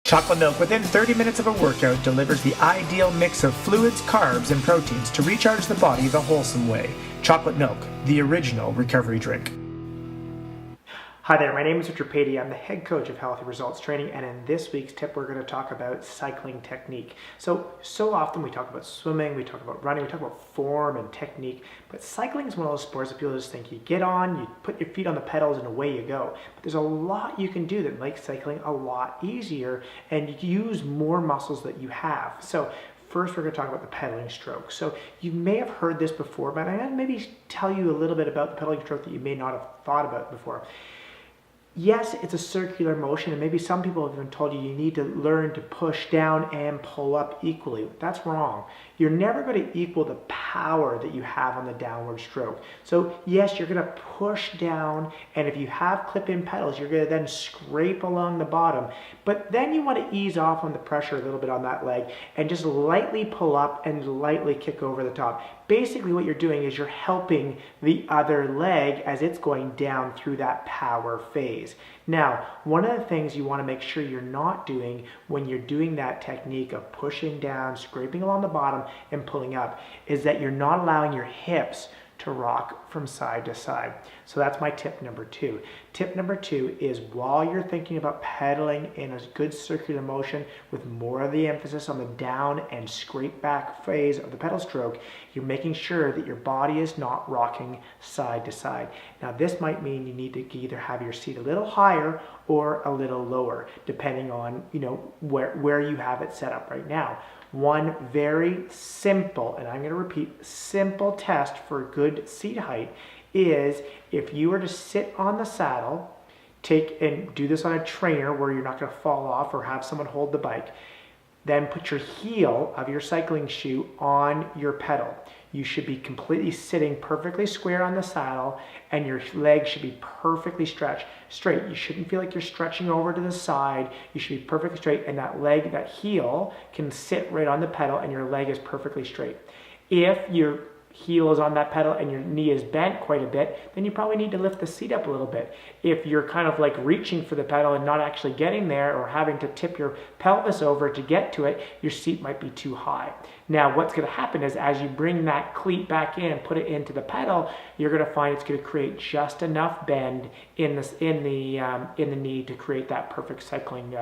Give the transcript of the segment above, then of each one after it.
Chocolate milk within 30 minutes of a workout delivers the ideal mix of fluids, carbs, and proteins to recharge the body the wholesome way. Chocolate milk, the original recovery drink. Hi there, my name is Richard Patey. I'm the head coach of Healthy Results Training, and in this week's tip, we're going to talk about cycling technique. So often we talk about swimming, we talk about running, we talk about form and technique, but cycling is one of those sports that people just think you get on, you put your feet on the pedals, and away you go. But there's a lot you can do that makes cycling a lot easier, and you use more muscles that you have. So first, we're going to talk about the pedaling stroke. So you may have heard this before, but I'm going to maybe tell you a little bit about the pedaling stroke that you may not have thought about before. Yes, it's a circular motion, and maybe some people have been told you need to learn to push down and pull up equally. That's wrong. You're never going to equal the power that you have on the downward stroke. So yes, you're going to push down, and if you have clip-in pedals, you're going to then scrape along the bottom. But then you want to ease off on the pressure a little bit on that leg and just lightly pull up and lightly kick over the top. Basically what you're doing is you're helping the other leg as it's going down through that power phase. Now, one of the things you want to make sure you're not doing when you're doing that technique of pushing down, scraping along the bottom, and pulling up is that you're not allowing your hips to rock from side to side. So that's my tip number 2. Tip number 2 is while you're thinking about pedaling in a good circular motion with more of the emphasis on the down and scrape back phase of the pedal stroke, you're making sure that your body is not rocking side to side. Now this might mean you need to either have your seat a little higher or a little lower, depending on where you have it set up right now. One very simple, and I'm going to repeat, simple test for good seat height is if you were to sit on the saddle, and do this on a trainer where you're not going to fall off or have someone hold the bike, then put your heel of your cycling shoe on your pedal. You should be completely sitting perfectly square on the saddle, and your legs should be perfectly straight. You shouldn't feel like you're stretching over to the side. You should be perfectly straight, and that heel can sit right on the pedal, and your leg is perfectly straight. If your heel is on that pedal and your knee is bent quite a bit, then you probably need to lift the seat up a little bit. If you're kind of like reaching for the pedal and not actually getting there, or having to tip your pelvis over to get to it, your seat might be too high. Now what's going to happen is as you bring that cleat back in and put it into the pedal, you're going to find it's going to create just enough bend in the knee to create that perfect cycling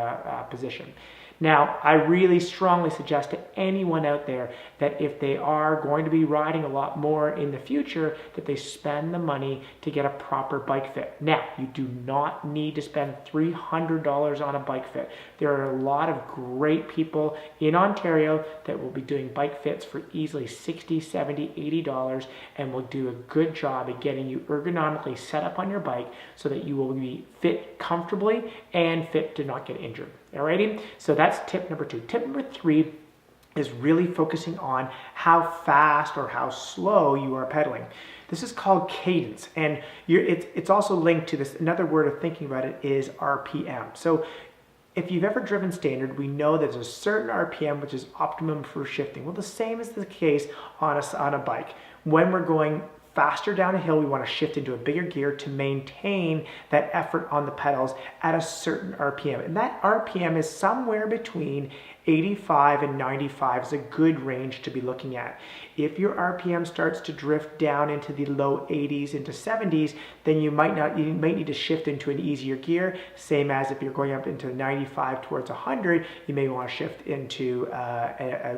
position. Now, I really strongly suggest to anyone out there that if they are going to be riding a lot more in the future, that they spend the money to get a proper bike fit. Now, you do not need to spend $300 on a bike fit. There are a lot of great people in Ontario that will be doing bike fits for easily $60, $70, $80 and will do a good job at getting you ergonomically set up on your bike so that you will be fit comfortably and fit to not get injured. Alrighty, so that's tip number 2. Tip number 3 is really focusing on how fast or how slow you are pedaling. This is called cadence, and it's also linked to this. Another word of thinking about it is RPM. So if you've ever driven standard, we know there's a certain RPM which is optimum for shifting. Well, the same is the case on a bike. When we're going faster down a hill, we want to shift into a bigger gear to maintain that effort on the pedals at a certain RPM. And that RPM is somewhere between 85 and 95 is a good range to be looking at. If your RPM starts to drift down into the low 80s into 70s, then you might need to shift into an easier gear. Same as if you're going up into 95 towards 100, you may want to shift into a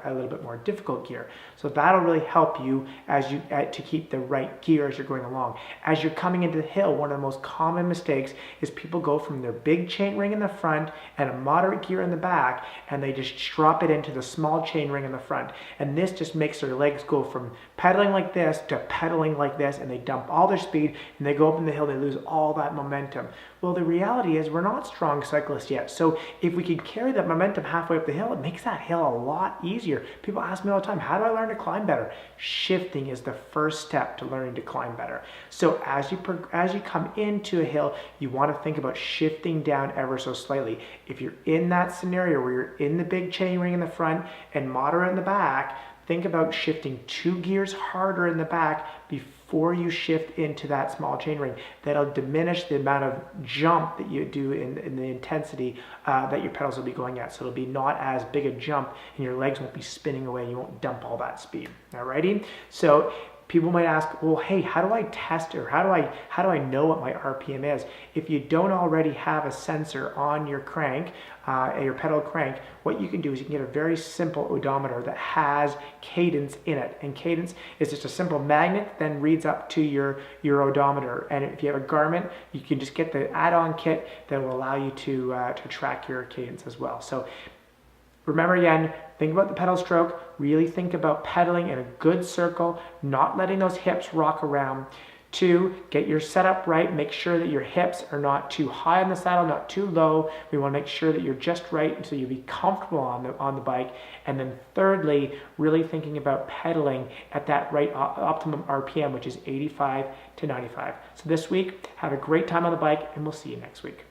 little bit more difficult gear. So that'll really help you to keep the right gear as you're going along. As you're coming into the hill, one of the most common mistakes is people go from their big chain ring in the front and a moderate gear in the back, and they just drop it into the small chain ring in the front. And this just makes their legs go from pedaling like this to pedaling like this, and they dump all their speed and they go up in the hill and they lose all that momentum. Well, the reality is we're not strong cyclists yet. So if we can carry that momentum halfway up the hill, it makes that hill a lot easier. People ask me all the time, how do I learn to climb better? Shifting is the first step to learning to climb better. So as you come into a hill, you want to think about shifting down ever so slightly. If you're in that scenario where you're in the big chain ring in the front and moderate in the back, think about shifting 2 gears harder in the back before before you shift into that small chainring. That'll diminish the amount of jump that you do in the intensity that your pedals will be going at. So it'll be not as big a jump and your legs won't be spinning away. You won't dump all that speed. Alrighty? So people might ask, well, hey, how do I test, or how do I know what my RPM is? If you don't already have a sensor on your crank, your pedal crank, what you can do is you can get a very simple odometer that has cadence in it. And cadence is just a simple magnet that then reads up to your odometer. And if you have a Garmin, you can just get the add-on kit that will allow you to track your cadence as well. So remember again, think about the pedal stroke, really think about pedaling in a good circle, not letting those hips rock around. 2, get your setup right, make sure that your hips are not too high on the saddle, not too low. We want to make sure that you're just right so you'll be comfortable on the bike. And then thirdly, really thinking about pedaling at that right optimum RPM, which is 85 to 95. So this week, have a great time on the bike, and we'll see you next week.